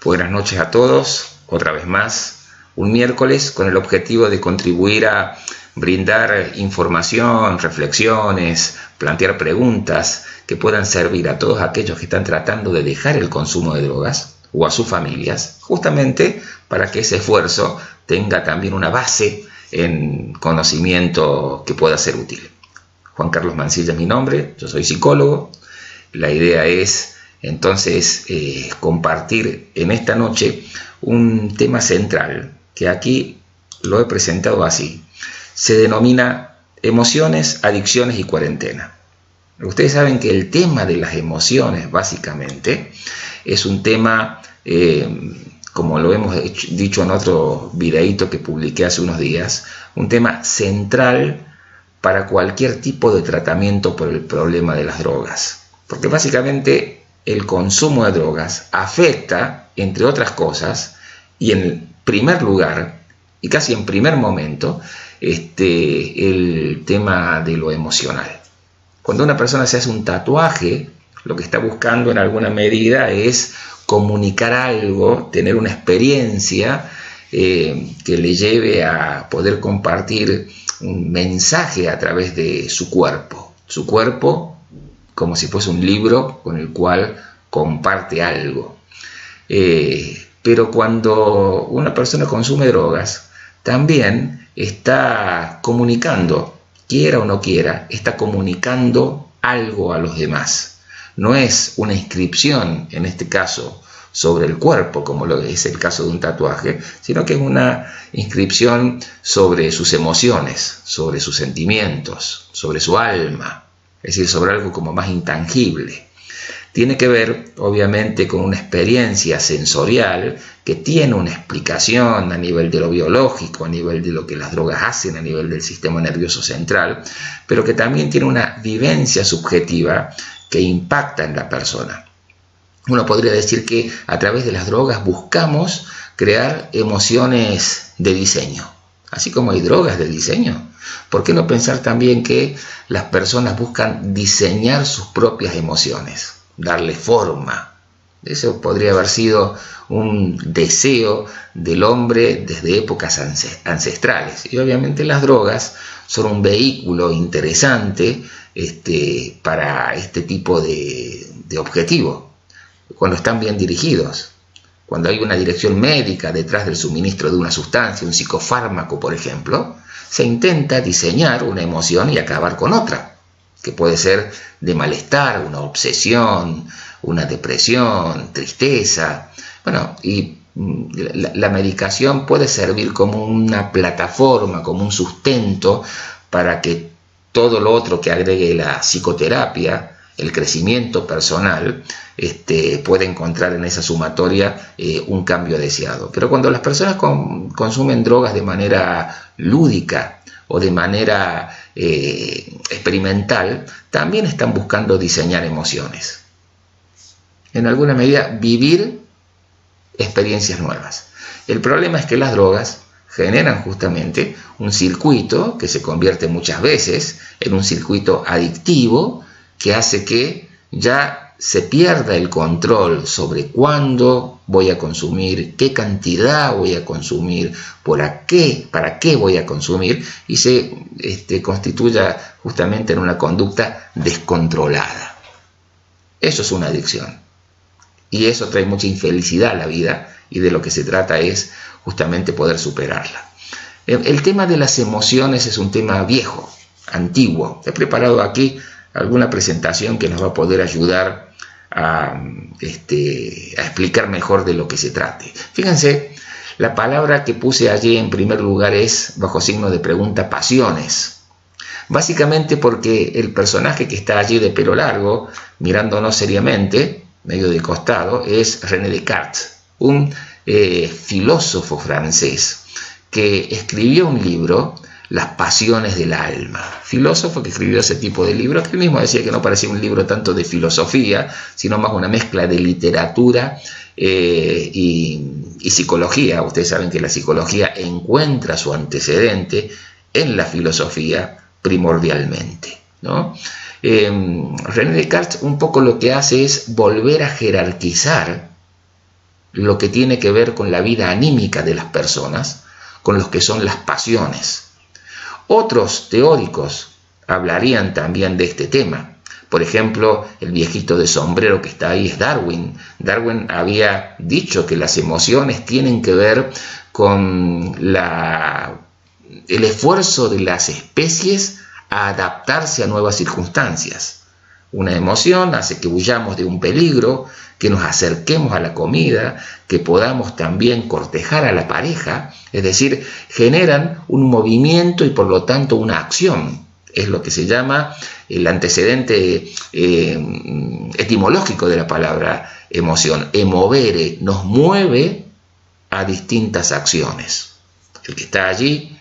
Buenas noches a todos, otra vez más, un miércoles con el objetivo de contribuir a brindar información, reflexiones, plantear preguntas que puedan servir a todos aquellos que están tratando de dejar el consumo de drogas o a sus familias, justamente para que ese esfuerzo tenga también una base en conocimiento que pueda ser útil. Juan Carlos Mancilla es mi nombre, yo soy psicólogo. La idea es entonces compartir en esta noche un tema central que aquí lo he presentado así. Se denomina emociones, adicciones y cuarentena. Ustedes saben que el tema de las emociones básicamente es un tema, como lo hemos dicho en otro videíto que publiqué hace unos días, un tema central para cualquier tipo de tratamiento por el problema de las drogas. Porque básicamente el consumo de drogas afecta, entre otras cosas, y en primer lugar, y casi en primer momento, el tema de lo emocional. Cuando una persona se hace un tatuaje, lo que está buscando en alguna medida es comunicar algo, tener una experiencia que le lleve a poder compartir un mensaje a través de su cuerpo. Su cuerpo como si fuese un libro con el cual comparte algo. Pero cuando una persona consume drogas, también está comunicando, quiera o no quiera, está comunicando algo a los demás. No es una inscripción, en este caso, sobre el cuerpo, como lo es el caso de un tatuaje, sino que es una inscripción sobre sus emociones, sobre sus sentimientos, sobre su alma. Es decir, sobre algo como más intangible. Tiene que ver, obviamente, con una experiencia sensorial que tiene una explicación a nivel de lo biológico, a nivel de lo que las drogas hacen, a nivel del sistema nervioso central, pero que también tiene una vivencia subjetiva que impacta en la persona. Uno podría decir que a través de las drogas buscamos crear emociones de diseño. Así como hay drogas de diseño, ¿por qué no pensar también que las personas buscan diseñar sus propias emociones, darle forma? Eso podría haber sido un deseo del hombre desde épocas ancestrales. Y obviamente las drogas son un vehículo interesante para este tipo de objetivo, cuando están bien dirigidos. Cuando hay una dirección médica detrás del suministro de una sustancia, un psicofármaco, por ejemplo, se intenta diseñar una emoción y acabar con otra, que puede ser de malestar, una obsesión, una depresión, tristeza. Bueno, y la medicación puede servir como una plataforma, como un sustento para que todo lo otro que agregue la psicoterapia, el crecimiento personal, puede encontrar en esa sumatoria un cambio deseado. Pero cuando las personas consumen drogas de manera lúdica o de manera experimental, también están buscando diseñar emociones. En alguna medida, vivir experiencias nuevas. El problema es que las drogas generan justamente un circuito que se convierte muchas veces en un circuito adictivo, que hace que ya se pierda el control sobre cuándo voy a consumir, qué cantidad voy a consumir, para qué voy a consumir, y se constituya justamente en una conducta descontrolada. Eso es una adicción. Y eso trae mucha infelicidad a la vida, y de lo que se trata es justamente poder superarla. El tema de las emociones es un tema viejo, antiguo. He preparado aquí alguna presentación que nos va a poder ayudar a explicar mejor de lo que se trate. Fíjense, la palabra que puse allí en primer lugar es, bajo signo de pregunta, pasiones. Básicamente porque el personaje que está allí de pelo largo, mirándonos seriamente, medio de costado, es René Descartes, un filósofo francés que escribió un libro, Las pasiones del alma. Filósofo que escribió ese tipo de libros, que él mismo decía que no parecía un libro tanto de filosofía, sino más una mezcla de literatura y psicología. Ustedes saben que la psicología encuentra su antecedente en la filosofía primordialmente, ¿no? René Descartes un poco lo que hace es volver a jerarquizar lo que tiene que ver con la vida anímica de las personas, con lo que son las pasiones. Otros teóricos hablarían también de este tema. Por ejemplo, el viejito de sombrero que está ahí es Darwin. Darwin había dicho que las emociones tienen que ver con el esfuerzo de las especies a adaptarse a nuevas circunstancias. Una emoción hace que huyamos de un peligro, que nos acerquemos a la comida, que podamos también cortejar a la pareja, es decir, generan un movimiento y por lo tanto una acción. Es lo que se llama el antecedente etimológico de la palabra emoción. Emovere, nos mueve a distintas acciones. El que está allí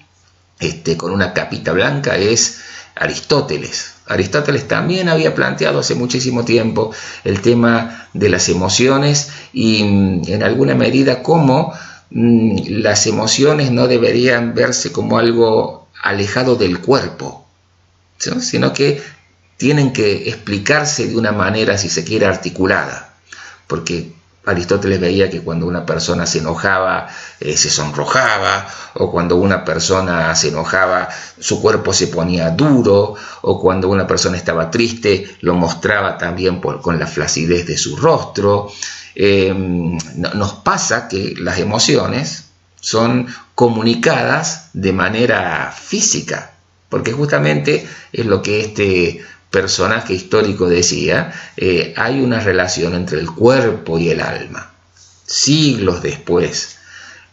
con una capita blanca es Aristóteles. Aristóteles también había planteado hace muchísimo tiempo el tema de las emociones y en alguna medida cómo las emociones no deberían verse como algo alejado del cuerpo, ¿sí? Sino que tienen que explicarse de una manera, si se quiere, articulada, porque Aristóteles veía que cuando una persona se enojaba, se sonrojaba, o cuando una persona se enojaba, su cuerpo se ponía duro, o cuando una persona estaba triste, lo mostraba también con la flacidez de su rostro. Nos pasa que las emociones son comunicadas de manera física, porque justamente es lo que este personaje histórico decía, hay una relación entre el cuerpo y el alma. Siglos después,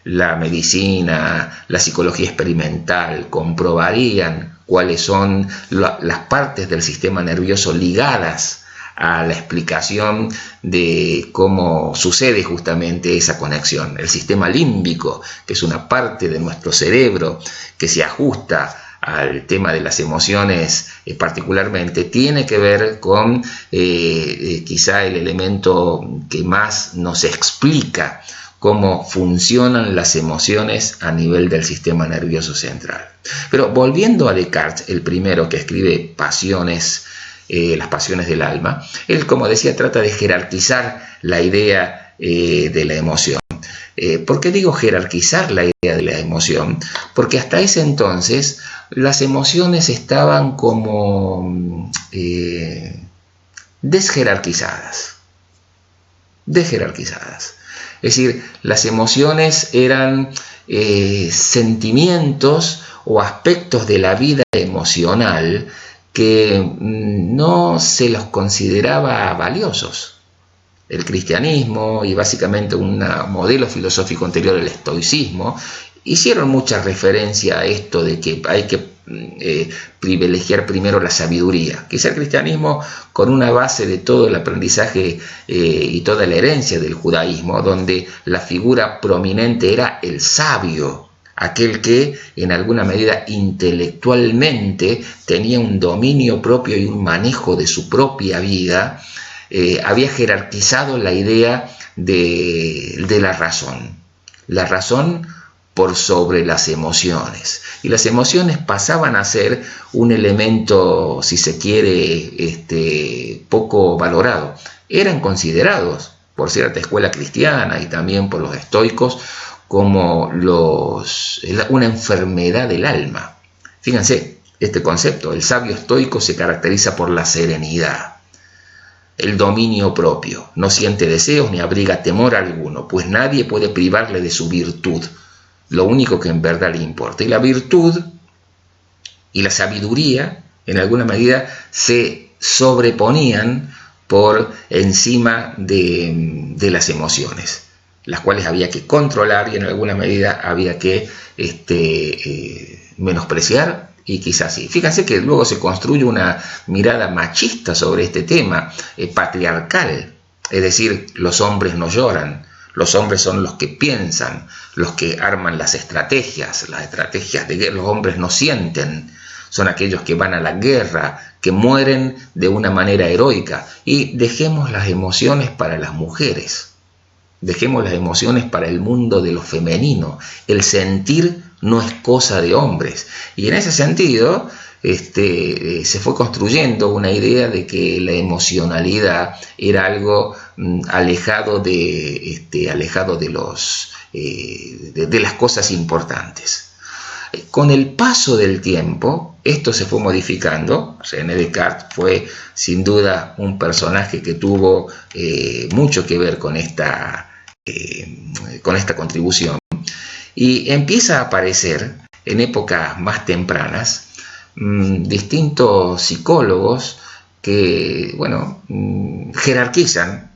la medicina, la psicología experimental comprobarían cuáles son las partes del sistema nervioso ligadas a la explicación de cómo sucede justamente esa conexión. El sistema límbico, que es una parte de nuestro cerebro que se ajusta al tema de las emociones particularmente, tiene que ver con quizá el elemento que más nos explica cómo funcionan las emociones a nivel del sistema nervioso central. Pero volviendo a Descartes, el primero que escribe Pasiones, las pasiones del alma, él, como decía, trata de jerarquizar la idea de la emoción. ¿Por qué digo jerarquizar la idea de la emoción? Porque hasta ese entonces las emociones estaban como desjerarquizadas. Es decir, las emociones eran sentimientos o aspectos de la vida emocional que no se los consideraba valiosos. El cristianismo y básicamente un modelo filosófico anterior, el estoicismo, hicieron mucha referencia a esto de que hay que privilegiar primero la sabiduría. Quizá el cristianismo, con una base de todo el aprendizaje y toda la herencia del judaísmo, donde la figura prominente era el sabio, aquel que en alguna medida intelectualmente tenía un dominio propio y un manejo de su propia vida, había jerarquizado la idea de la razón. La razón por sobre las emociones. Y las emociones pasaban a ser un elemento, si se quiere, poco valorado. Eran considerados por cierta escuela cristiana y también por los estoicos como una enfermedad del alma. Fíjense, este concepto, el sabio estoico se caracteriza por la serenidad, el dominio propio, no siente deseos ni abriga temor alguno, pues nadie puede privarle de su virtud, lo único que en verdad le importa. Y la virtud y la sabiduría, en alguna medida, se sobreponían por encima de las emociones, las cuales había que controlar y en alguna medida había que menospreciar y quizás sí. Fíjense que luego se construye una mirada machista sobre este tema, patriarcal, es decir, los hombres no lloran, los hombres son los que piensan, los que arman las estrategias de guerra. Los hombres no sienten, son aquellos que van a la guerra, que mueren de una manera heroica. Y dejemos las emociones para las mujeres, dejemos las emociones para el mundo de lo femenino. El sentir no es cosa de hombres. Y en ese sentido, se fue construyendo una idea de que la emocionalidad era algo alejado de las cosas importantes. Con el paso del tiempo, esto se fue modificando. René Descartes fue sin duda un personaje que tuvo mucho que ver con esta contribución, y empieza a aparecer en épocas más tempranas distintos psicólogos que, bueno, jerarquizan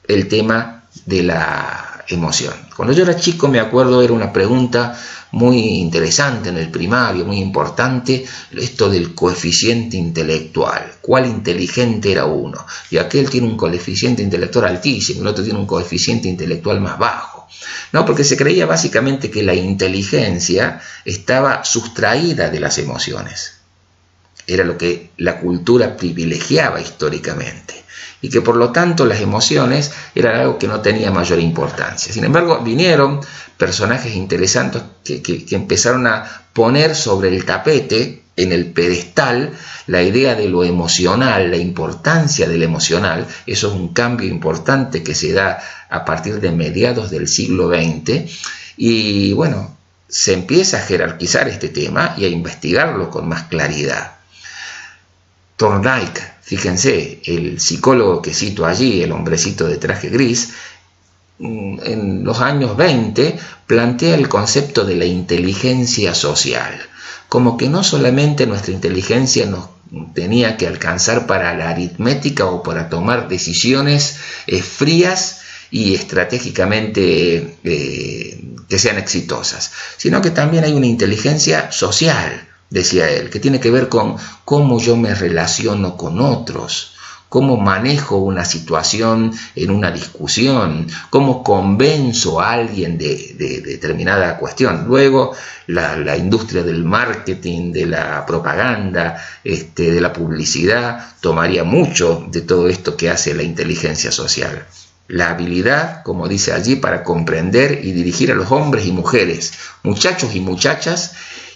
el tema de la emoción. Cuando yo era chico, me acuerdo, era una pregunta muy interesante en el primario, muy importante, esto del coeficiente intelectual. ¿Cuál inteligente era uno? Y aquel tiene un coeficiente intelectual altísimo, el otro tiene un coeficiente intelectual más bajo. No, porque se creía básicamente que la inteligencia estaba sustraída de las emociones. Era lo que la cultura privilegiaba históricamente, y que por lo tanto las emociones eran algo que no tenía mayor importancia. Sin embargo, vinieron personajes interesantes que empezaron a poner sobre el tapete, en el pedestal, la idea de lo emocional, la importancia del emocional. Eso es un cambio importante que se da a partir de mediados del siglo XX, y bueno, se empieza a jerarquizar este tema y a investigarlo con más claridad. Thorndike, fíjense, el psicólogo que cito allí, el hombrecito de traje gris, en los años 20 plantea el concepto de la inteligencia social, como que no solamente nuestra inteligencia nos tenía que alcanzar para la aritmética o para tomar decisiones frías y estratégicamente que sean exitosas, sino que también hay una inteligencia social, decía él, que tiene que ver con cómo yo me relaciono con otros, cómo manejo una situación en una discusión, cómo convenzo a alguien de determinada cuestión. Luego, la industria del marketing, de la propaganda, de la publicidad, tomaría mucho de todo esto que hace la inteligencia social. La habilidad, como dice allí, para comprender y dirigir a los hombres y mujeres, muchachos y muchachas,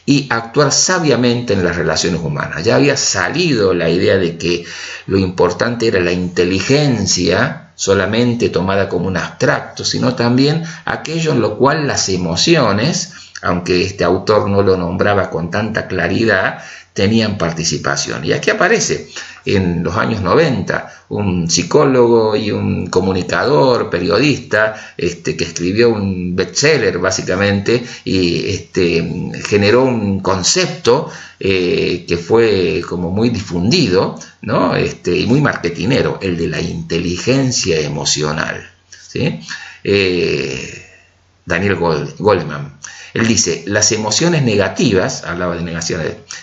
y actuar sabiamente en las relaciones humanas. Ya había salido la idea de que lo importante era la inteligencia solamente tomada como un abstracto, sino también aquello en lo cual las emociones, aunque este autor no lo nombraba con tanta claridad, tenían participación. Y aquí aparece en los años 90 un psicólogo y un comunicador, periodista, que escribió un bestseller básicamente, y generó un concepto que fue como muy difundido, ¿no? Y muy marketinero, el de la inteligencia emocional, ¿sí? Daniel Goleman. Él dice, las emociones negativas, hablaba de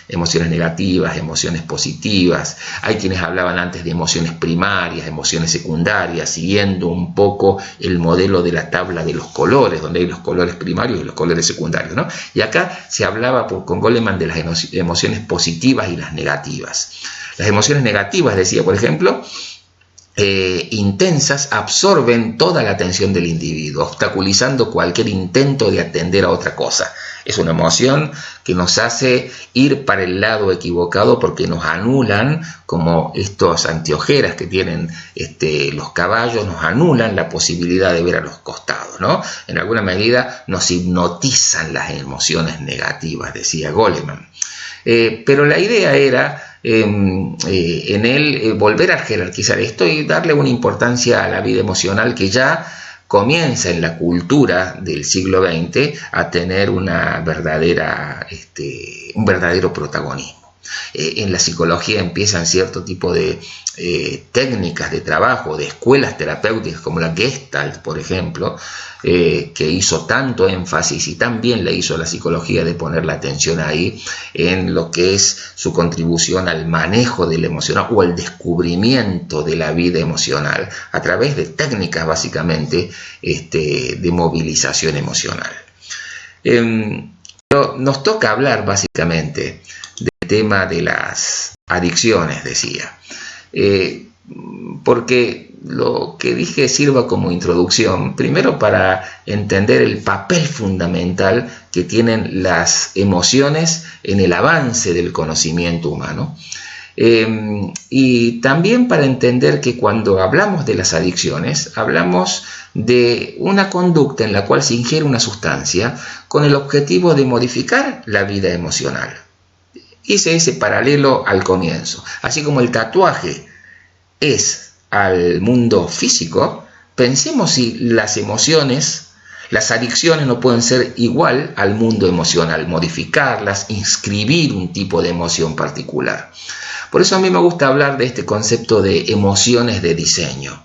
emociones negativas, emociones positivas. Hay quienes hablaban antes de emociones primarias, emociones secundarias, siguiendo un poco el modelo de la tabla de los colores, donde hay los colores primarios y los colores secundarios, ¿no? Y acá se hablaba con Goleman de las emociones positivas y las negativas. Las emociones negativas, decía, por ejemplo, intensas, absorben toda la atención del individuo, obstaculizando cualquier intento de atender a otra cosa. Es una emoción que nos hace ir para el lado equivocado porque nos anulan, como estos anteojeras que tienen los caballos, nos anulan la posibilidad de ver a los costados, ¿no? En alguna medida nos hipnotizan las emociones negativas, decía Goleman. Pero la idea era en él volver a jerarquizar esto y darle una importancia a la vida emocional que ya comienza en la cultura del siglo XX a tener un verdadero protagonismo. En la psicología empiezan cierto tipo de técnicas de trabajo, de escuelas terapéuticas como la Gestalt, por ejemplo, que hizo tanto énfasis y tan bien le hizo la psicología de poner la atención ahí en lo que es su contribución al manejo de la emocional o al descubrimiento de la vida emocional a través de técnicas básicamente de movilización emocional. Pero nos toca hablar básicamente del tema de las adicciones, decía, porque lo que dije sirva como introducción, primero para entender el papel fundamental que tienen las emociones en el avance del conocimiento humano. Y también para entender que cuando hablamos de las adicciones, hablamos de una conducta en la cual se ingiere una sustancia con el objetivo de modificar la vida emocional. Hice ese paralelo al comienzo. Así como el tatuaje es al mundo físico, pensemos si las emociones, las adicciones no pueden ser igual al mundo emocional, modificarlas, inscribir un tipo de emoción particular. Por eso a mí me gusta hablar de este concepto de emociones de diseño.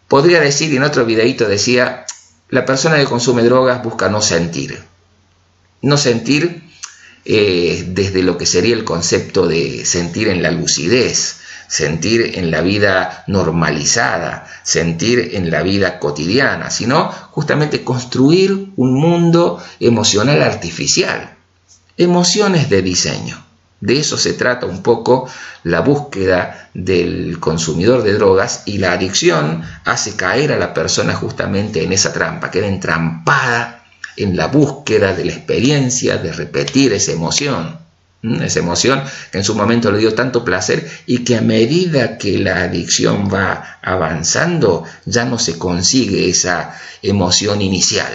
Podría decir, y en otro videito decía, la persona que consume drogas busca no sentir. No sentir desde lo que sería el concepto de sentir en la lucidez, sentir en la vida normalizada, sentir en la vida cotidiana, sino justamente construir un mundo emocional artificial. Emociones de diseño. De eso se trata un poco la búsqueda del consumidor de drogas, y la adicción hace caer a la persona justamente en esa trampa, queda entrampada en la búsqueda de la experiencia de repetir esa emoción que en su momento le dio tanto placer y que a medida que la adicción va avanzando ya no se consigue esa emoción inicial.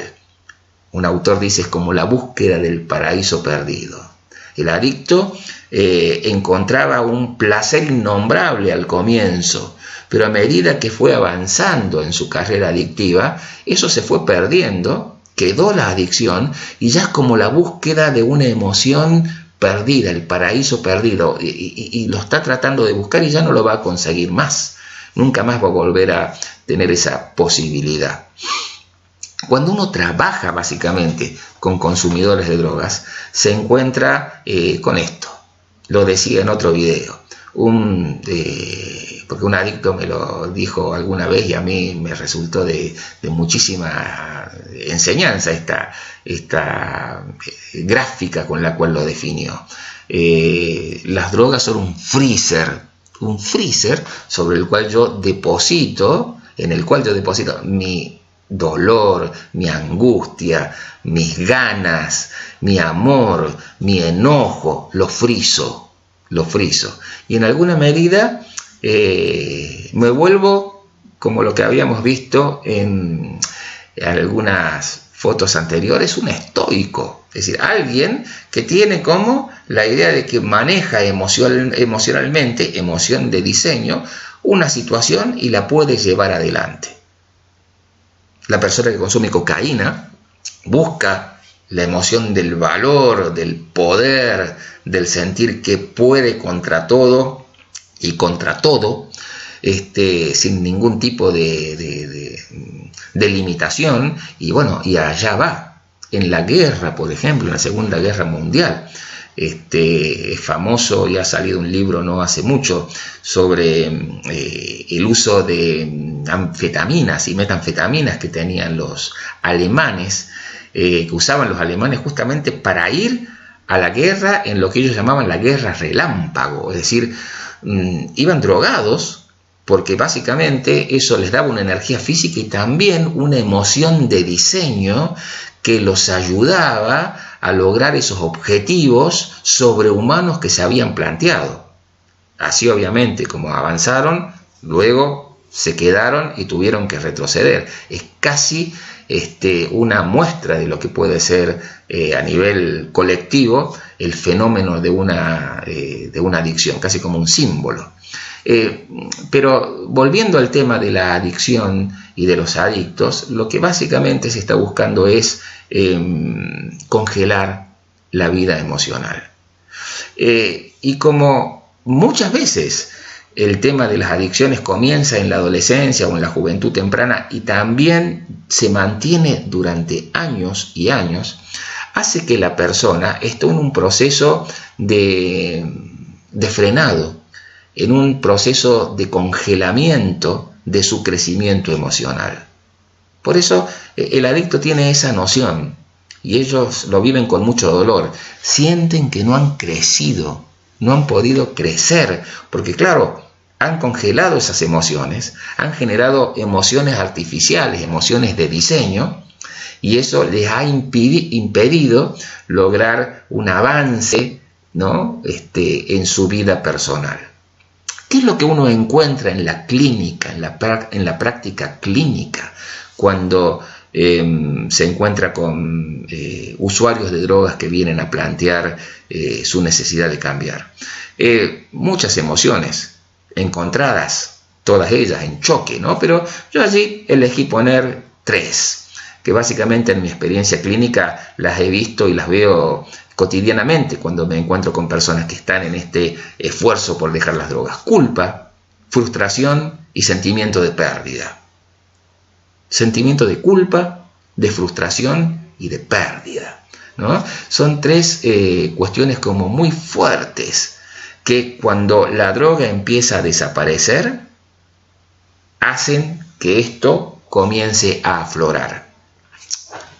Un autor dice, es como la búsqueda del paraíso perdido. El adicto encontraba un placer innombrable al comienzo, pero a medida que fue avanzando en su carrera adictiva, eso se fue perdiendo, quedó la adicción y ya es como la búsqueda de una emoción perdida, el paraíso perdido, y lo está tratando de buscar y ya no lo va a conseguir más. Nunca más va a volver a tener esa posibilidad. Cuando uno trabaja básicamente con consumidores de drogas, se encuentra con esto. Lo decía en otro video. Porque un adicto me lo dijo alguna vez y a mí me resultó de muchísima enseñanza esta gráfica con la cual lo definió. Las drogas son un freezer sobre el cual yo deposito, mi dolor, mi angustia, mis ganas, mi amor, mi enojo, lo friso. Y en alguna medida me vuelvo como lo que habíamos visto en algunas fotos anteriores, un estoico. Es decir, alguien que tiene como la idea de que maneja emocionalmente, emoción de diseño, una situación y la puede llevar adelante. La persona que consume cocaína busca la emoción del valor, del poder, del sentir que puede contra todo y contra todo, sin ningún tipo de limitación, y bueno, y allá va. En la guerra, por ejemplo, en la Segunda Guerra Mundial, es famoso y ha salido un libro no hace mucho sobre el uso de anfetaminas y metanfetaminas que tenían los alemanes, que usaban los alemanes justamente para ir a la guerra en lo que ellos llamaban la guerra relámpago, es decir, iban drogados porque básicamente eso les daba una energía física y también una emoción de diseño que los ayudaba a lograr esos objetivos sobrehumanos que se habían planteado. Así obviamente como avanzaron, luego se quedaron y tuvieron que retroceder. Es casi una muestra de lo que puede ser a nivel colectivo el fenómeno de una adicción, casi como un símbolo. Pero volviendo al tema de la adicción y de los adictos, lo que básicamente se está buscando es congelar la vida emocional. Y como muchas veces el tema de las adicciones comienza en la adolescencia o en la juventud temprana y también se mantiene durante años y años, hace que la persona esté en un proceso de frenado, en un proceso de congelamiento de su crecimiento emocional. Por eso el adicto tiene esa noción y ellos lo viven con mucho dolor. Sienten que no han crecido, no han podido crecer, porque claro, han congelado esas emociones, han generado emociones artificiales, emociones de diseño, y eso les ha impedido lograr un avance, ¿no? En su vida personal. ¿Qué es lo que uno encuentra en la clínica, en la práctica clínica, cuando se encuentra con usuarios de drogas que vienen a plantear su necesidad de cambiar? Muchas emociones encontradas, todas ellas en choque, ¿no? Pero yo allí elegí poner 3, que básicamente en mi experiencia clínica las he visto y las veo cotidianamente cuando me encuentro con personas que están en este esfuerzo por dejar las drogas: culpa, frustración y sentimiento de pérdida. Sentimiento de culpa, de frustración y de pérdida, ¿no? Son 3 cuestiones como muy fuertes que, cuando la droga empieza a desaparecer, hacen que esto comience a aflorar.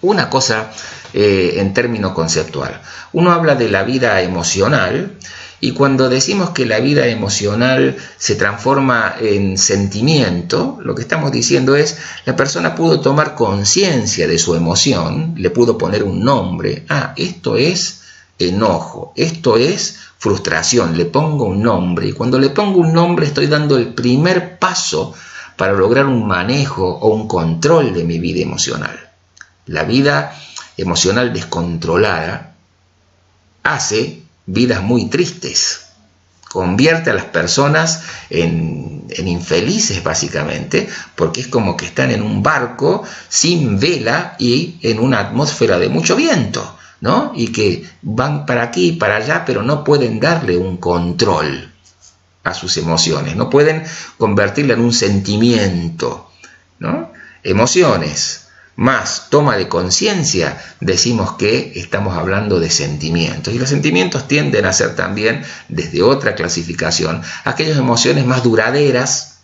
Una cosa en término conceptual. Uno habla de la vida emocional, y cuando decimos que la vida emocional se transforma en sentimiento, lo que estamos diciendo es: la persona pudo tomar conciencia de su emoción, le pudo poner un nombre. Esto es enojo, esto es frustración, le pongo un nombre, y cuando le pongo un nombre estoy dando el primer paso para lograr un manejo o un control de mi vida emocional. La vida emocional descontrolada hace vidas muy tristes, convierte a las personas en infelices básicamente, porque es como que están en un barco sin vela y en una atmósfera de mucho viento, ¿no? Y que van para aquí y para allá, pero no pueden darle un control a sus emociones, no pueden convertirla en un sentimiento, ¿no? Emociones más toma de conciencia, decimos que estamos hablando de sentimientos. Y los sentimientos tienden a ser también, desde otra clasificación, aquellas emociones más duraderas,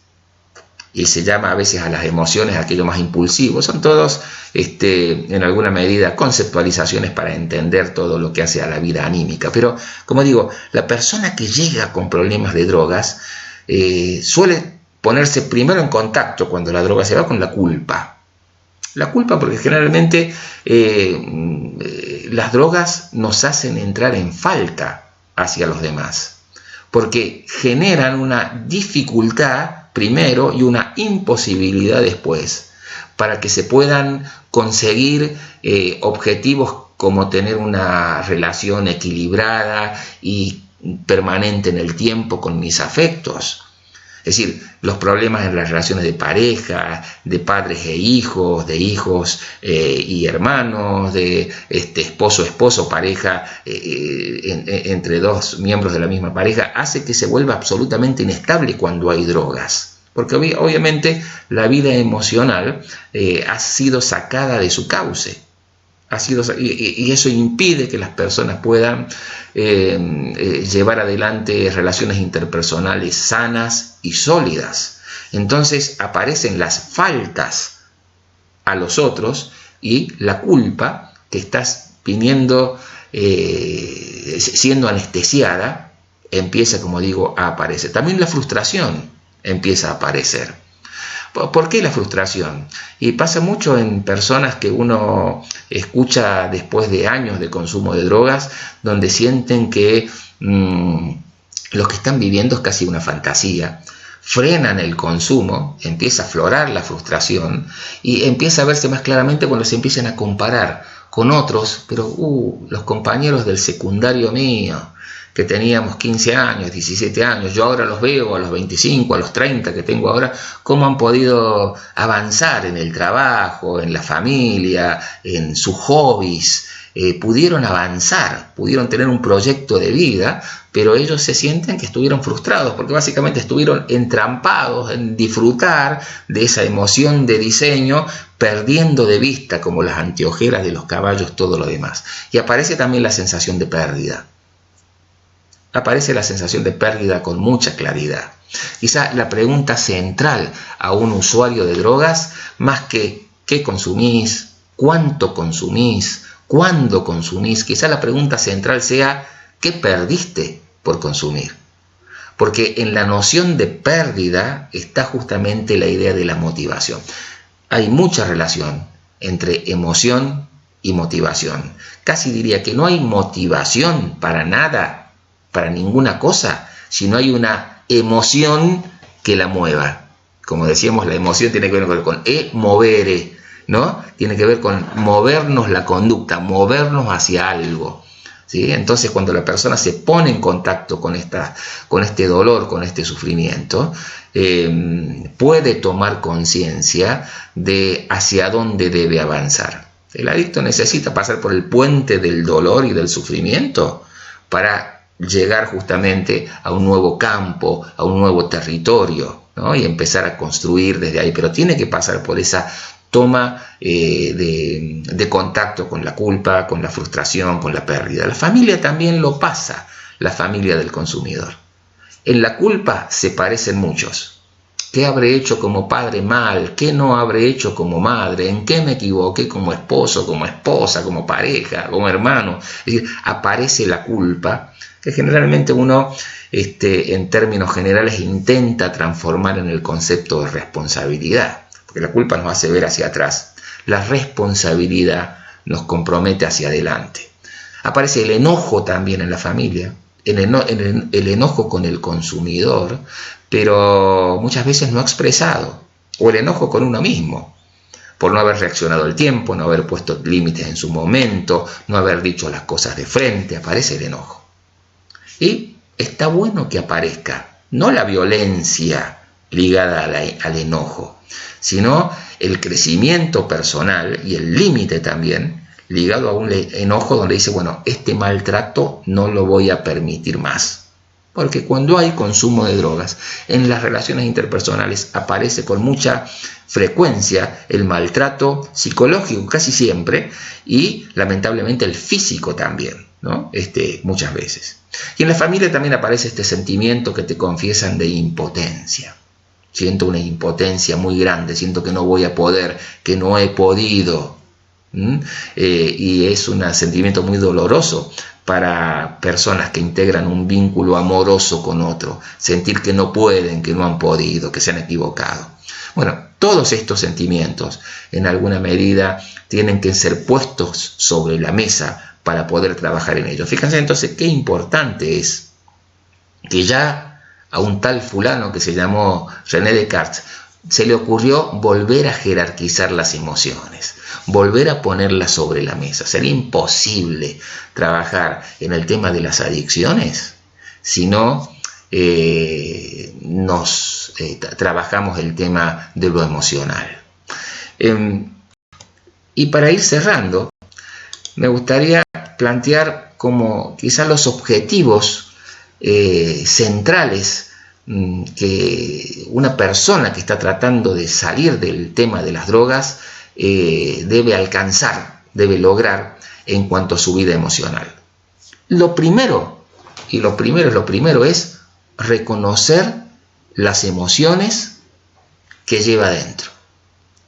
y se llama a veces a las emociones aquello más impulsivo. Son todos, en alguna medida, conceptualizaciones para entender todo lo que hace a la vida anímica. Pero, como digo, la persona que llega con problemas de drogas suele ponerse primero en contacto, cuando la droga se va, con la culpa. La culpa, porque generalmente las drogas nos hacen entrar en falta hacia los demás, porque generan una dificultad primero y una imposibilidad después para que se puedan conseguir objetivos como tener una relación equilibrada y permanente en el tiempo con mis afectos. Es decir, los problemas en las relaciones de pareja, de padres e hijos, de hijos y hermanos, de esposo, pareja, entre 2 miembros de la misma pareja, hace que se vuelva absolutamente inestable cuando hay drogas. Porque obviamente la vida emocional ha sido sacada de su cauce. Y eso impide que las personas puedan llevar adelante relaciones interpersonales sanas y sólidas. Entonces aparecen las faltas a los otros y la culpa que estás viniendo siendo anestesiada empieza, como digo, a aparecer. También la frustración empieza a aparecer. ¿Por qué la frustración? Y pasa mucho en personas que uno escucha después de años de consumo de drogas, donde sienten que lo que están viviendo es casi una fantasía. Frenan el consumo, empieza a aflorar la frustración y empieza a verse más claramente cuando se empiezan a comparar con otros, pero los compañeros del secundario mío, que teníamos 15 años, 17 años, yo ahora los veo a los 25, a los 30 que tengo ahora, cómo han podido avanzar en el trabajo, en la familia, en sus hobbies, pudieron avanzar, pudieron tener un proyecto de vida, pero ellos se sienten que estuvieron frustrados, porque básicamente estuvieron entrampados en disfrutar de esa emoción de diseño, perdiendo de vista, como las anteojeras de los caballos, todo lo demás. Y aparece también la sensación de pérdida. Aparece la sensación de pérdida con mucha claridad. Quizá la pregunta central a un usuario de drogas, más que ¿qué consumís?, ¿cuánto consumís?, ¿cuándo consumís?, quizá la pregunta central sea ¿qué perdiste por consumir? porque en la noción de pérdida está justamente la idea de la motivación. Hay mucha relación entre emoción y motivación. Casi diría que no hay motivación para nada, para ninguna cosa, si no hay una emoción que la mueva. Como decíamos, la emoción tiene que ver con movere, ¿no? Tiene que ver con movernos la conducta, movernos hacia algo, ¿sí? Entonces, cuando la persona se pone en contacto con este dolor, con este sufrimiento, puede tomar conciencia de hacia dónde debe avanzar. El adicto necesita pasar por el puente del dolor y del sufrimiento para llegar justamente a un nuevo campo, a un nuevo territorio, ¿no? Y empezar a construir desde ahí, pero tiene que pasar por esa toma de contacto con la culpa, con la frustración, con la pérdida. La familia también lo pasa, la familia del consumidor. En la culpa se parecen muchos. ¿Qué habré hecho como padre mal? ¿Qué no habré hecho como madre? ¿En qué me equivoqué como esposo, como esposa, como pareja, como hermano? Es decir, aparece la culpa, que generalmente uno, en términos generales, intenta transformar en el concepto de responsabilidad, porque la culpa nos hace ver hacia atrás. La responsabilidad nos compromete hacia adelante. Aparece el enojo también en la familia, el enojo con el consumidor, pero muchas veces no expresado, o el enojo con uno mismo, por no haber reaccionado al tiempo, no haber puesto límites en su momento, no haber dicho las cosas de frente. Aparece el enojo. Y está bueno que aparezca, no la violencia ligada al enojo, sino el crecimiento personal y el límite también ligado a un enojo donde dice, bueno, este maltrato no lo voy a permitir más. Porque cuando hay consumo de drogas, en las relaciones interpersonales aparece con mucha frecuencia el maltrato psicológico, casi siempre, y lamentablemente el físico también, ¿no? Muchas veces. Y en la familia también aparece este sentimiento que te confiesan de impotencia. Siento una impotencia muy grande, siento que no voy a poder, que no he podido. Y es un sentimiento muy doloroso para personas que integran un vínculo amoroso con otro, sentir que no pueden, que no han podido, que se han equivocado. Bueno, todos estos sentimientos en alguna medida tienen que ser puestos sobre la mesa para poder trabajar en ellos. Fíjense entonces qué importante es que ya a un tal fulano que se llamó René Descartes se le ocurrió volver a jerarquizar las emociones, volver a ponerlas sobre la mesa. Sería imposible trabajar en el tema de las adicciones si no trabajamos el tema de lo emocional. Y para ir cerrando, me gustaría plantear como quizás los objetivos centrales que una persona que está tratando de salir del tema de las drogas debe alcanzar, debe lograr en cuanto a su vida emocional. Lo primero es reconocer las emociones que lleva dentro,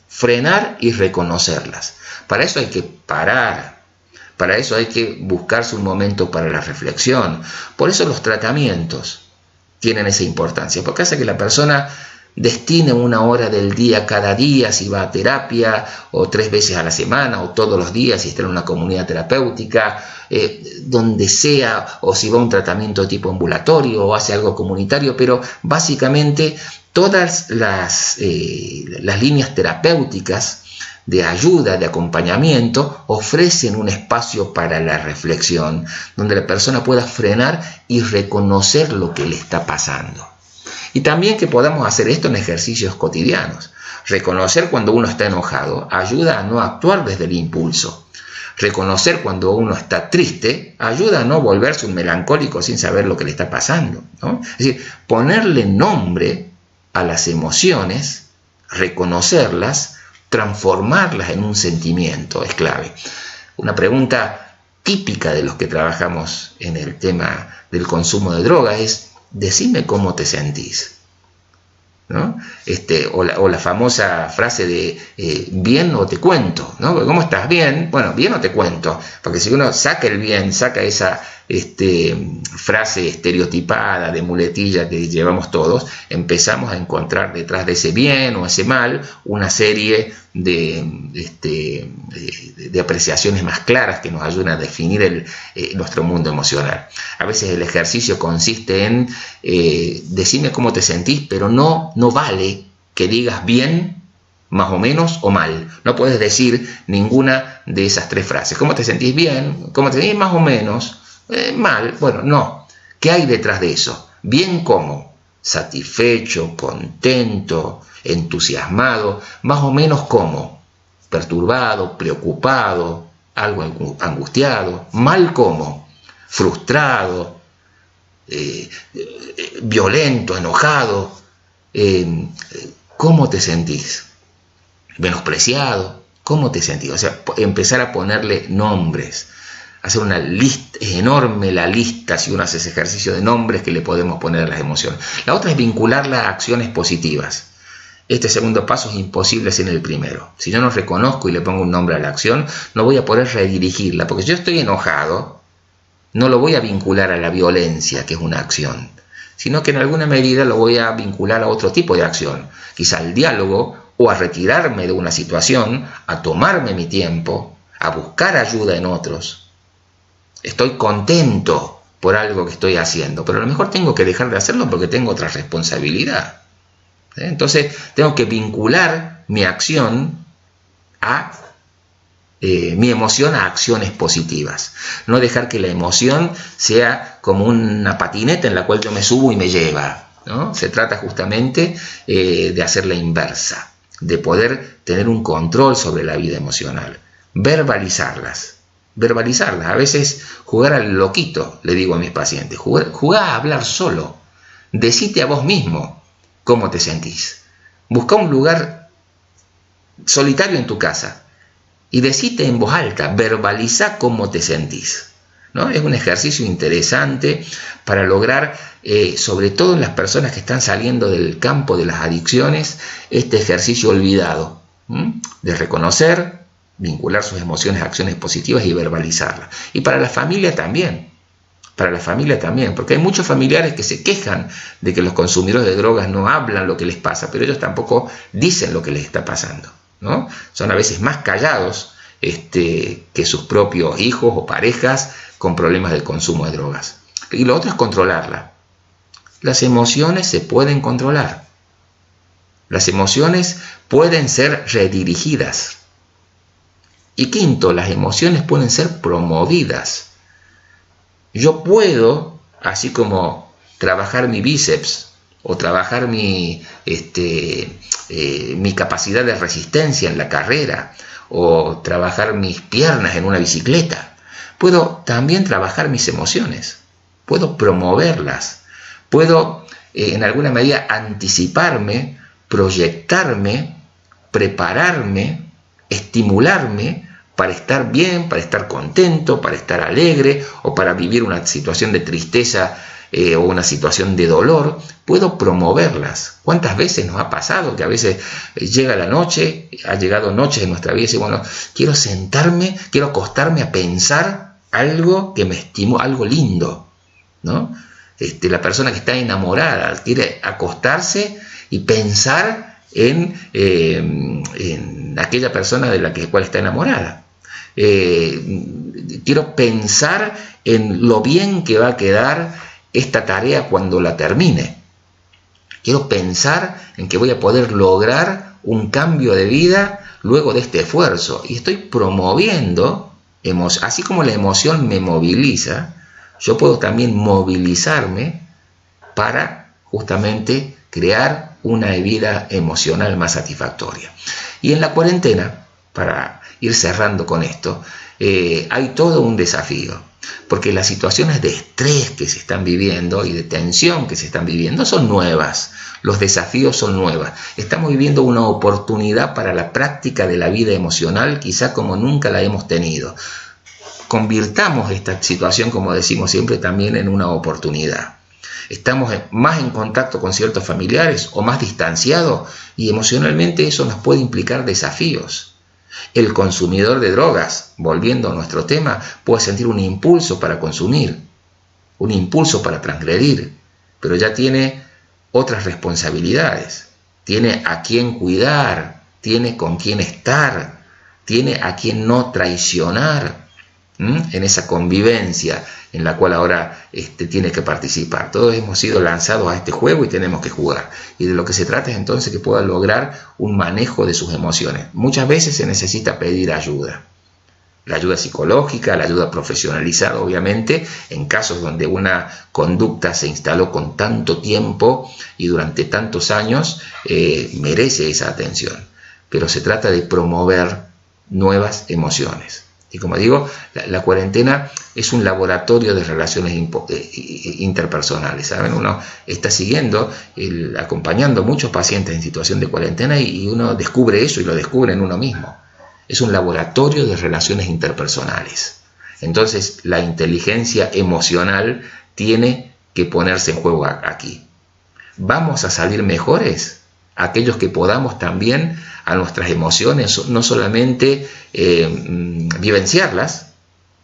frenar y reconocerlas. Para eso hay que parar, para eso hay que buscarse un momento para la reflexión. Por eso los tratamientos tienen esa importancia, porque hace que la persona destine una hora del día cada día, si va a terapia, o 3 veces a la semana, o todos los días, si está en una comunidad terapéutica, donde sea, o si va a un tratamiento de tipo ambulatorio, o hace algo comunitario, pero básicamente todas las líneas terapéuticas de ayuda, de acompañamiento, ofrecen un espacio para la reflexión, donde la persona pueda frenar y reconocer lo que le está pasando. Y también que podamos hacer esto en ejercicios cotidianos. Reconocer cuando uno está enojado ayuda a no actuar desde el impulso. Reconocer cuando uno está triste ayuda a no volverse un melancólico sin saber lo que le está pasando, ¿no? Es decir, ponerle nombre a las emociones, reconocerlas, transformarlas en un sentimiento es clave. Una pregunta típica de los que trabajamos en el tema del consumo de droga es: decime cómo te sentís, ¿no? O la famosa frase de bien o te cuento, ¿no? ¿Cómo estás? Bien. Bueno, bien o te cuento, porque si uno saca el bien, saca esa frase estereotipada, de muletilla que llevamos todos, empezamos a encontrar detrás de ese bien o ese mal una serie de apreciaciones más claras que nos ayudan a definir nuestro mundo emocional. A veces el ejercicio consiste en decirme cómo te sentís, pero no vale que digas bien, más o menos o mal. No puedes decir ninguna de esas tres frases. ¿Cómo te sentís bien? ¿Cómo te sentís más o menos? Mal. Bueno, no. ¿Qué hay detrás de eso? Bien cómo. Satisfecho, contento, entusiasmado, más o menos cómo. Perturbado, preocupado, algo angustiado. Mal cómo. Frustrado, violento, enojado. ¿Cómo te sentís? Menospreciado, ¿cómo te sentís? O sea, empezar a ponerle nombres, hacer una lista. Es enorme la lista si uno hace ese ejercicio de nombres que le podemos poner a las emociones. La otra es vincularla a acciones positivas. Este segundo paso es imposible sin el primero. Si yo no reconozco y le pongo un nombre a la acción, no voy a poder redirigirla, porque si yo estoy enojado, no lo voy a vincular a la violencia, que es una acción, sino que en alguna medida lo voy a vincular a otro tipo de acción, quizá al diálogo, o a retirarme de una situación, a tomarme mi tiempo, a buscar ayuda en otros. Estoy contento por algo que estoy haciendo, pero a lo mejor tengo que dejar de hacerlo porque tengo otra responsabilidad. Entonces tengo que vincular mi acción a mi emoción a acciones positivas. No dejar que la emoción sea como una patineta en la cual yo me subo y me lleva, ¿no? Se trata justamente de hacer la inversa, de poder tener un control sobre la vida emocional, verbalizarlas. A veces jugar al loquito, le digo a mis pacientes, jugar a hablar solo, decite a vos mismo cómo te sentís. Busca un lugar solitario en tu casa y decite en voz alta, verbaliza cómo te sentís, ¿no? Es un ejercicio interesante para lograr, sobre todo en las personas que están saliendo del campo de las adicciones, este ejercicio olvidado, de reconocer, vincular sus emociones a acciones positivas y verbalizarlas. Y para la familia también, porque hay muchos familiares que se quejan de que los consumidores de drogas no hablan lo que les pasa, pero ellos tampoco dicen lo que les está pasando, ¿no? Son a veces más callados que sus propios hijos o parejas con problemas del consumo de drogas. Y lo otro es controlarla. Las emociones se pueden controlar. Las emociones pueden ser redirigidas. Y quinto, las emociones pueden ser promovidas. Yo puedo, así como trabajar mi bíceps o trabajar mi capacidad de resistencia en la carrera, o trabajar mis piernas en una bicicleta, puedo también trabajar mis emociones, puedo promoverlas, puedo en alguna medida anticiparme, proyectarme, prepararme, estimularme para estar bien, para estar contento, para estar alegre o para vivir una situación de tristeza o una situación de dolor. Puedo promoverlas. ¿Cuántas veces nos ha pasado que a veces llega la noche, ha llegado noches en nuestra vida y dice, bueno, quiero sentarme, quiero acostarme a pensar algo que me estimule, algo lindo, ¿no? La persona que está enamorada quiere acostarse y pensar en aquella persona de la cual está enamorada. Quiero pensar en lo bien que va a quedar esta tarea cuando la termine. Quiero pensar en que voy a poder lograr un cambio de vida luego de este esfuerzo. Y estoy promoviendo, así como la emoción me moviliza, yo puedo también movilizarme para justamente crear una vida emocional más satisfactoria. Y en la cuarentena, para ir cerrando con esto, hay todo un desafío, porque las situaciones de estrés que se están viviendo y de tensión que se están viviendo son nuevas, los desafíos son nuevos. Estamos viviendo una oportunidad para la práctica de la vida emocional, quizá como nunca la hemos tenido. Convirtamos esta situación, como decimos siempre, también en una oportunidad. Estamos más en contacto con ciertos familiares o más distanciados, y emocionalmente eso nos puede implicar desafíos. El consumidor de drogas, volviendo a nuestro tema, puede sentir un impulso para consumir. un impulso para transgredir, pero ya tiene otras responsabilidades, tiene a quién cuidar, tiene con quién estar, tiene a quién no traicionar en esa convivencia en la cual ahora tiene que participar. Todos hemos sido lanzados a este juego y tenemos que jugar. Y de lo que se trata es entonces que pueda lograr un manejo de sus emociones. Muchas veces se necesita pedir ayuda. La ayuda psicológica, la ayuda profesionalizada, obviamente, en casos donde una conducta se instaló con tanto tiempo y durante tantos años, merece esa atención. Pero se trata de promover nuevas emociones. Y como digo, la cuarentena es un laboratorio de relaciones interpersonales, ¿saben? Uno está siguiendo, acompañando muchos pacientes en situación de cuarentena y uno descubre eso y lo descubre en uno mismo. Es un laboratorio de relaciones interpersonales. Entonces, la inteligencia emocional tiene que ponerse en juego aquí. ¿Vamos a salir mejores? Aquellos que podamos también a nuestras emociones, no solamente vivenciarlas,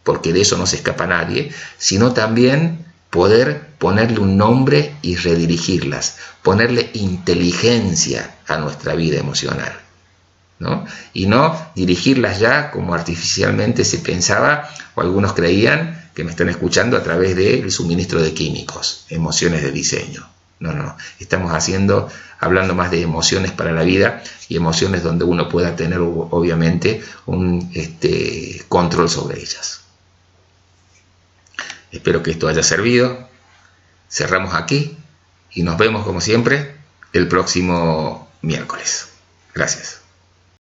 porque de eso no se escapa nadie, sino también poder ponerle un nombre y redirigirlas, ponerle inteligencia a nuestra vida emocional, ¿no? Y no dirigirlas ya como artificialmente se pensaba o algunos creían que me están escuchando a través del suministro de químicos, emociones de diseño. No, estamos hablando más de emociones para la vida y emociones donde uno pueda tener obviamente un control sobre ellas. Espero que esto haya servido. Cerramos aquí y nos vemos como siempre el próximo miércoles. Gracias.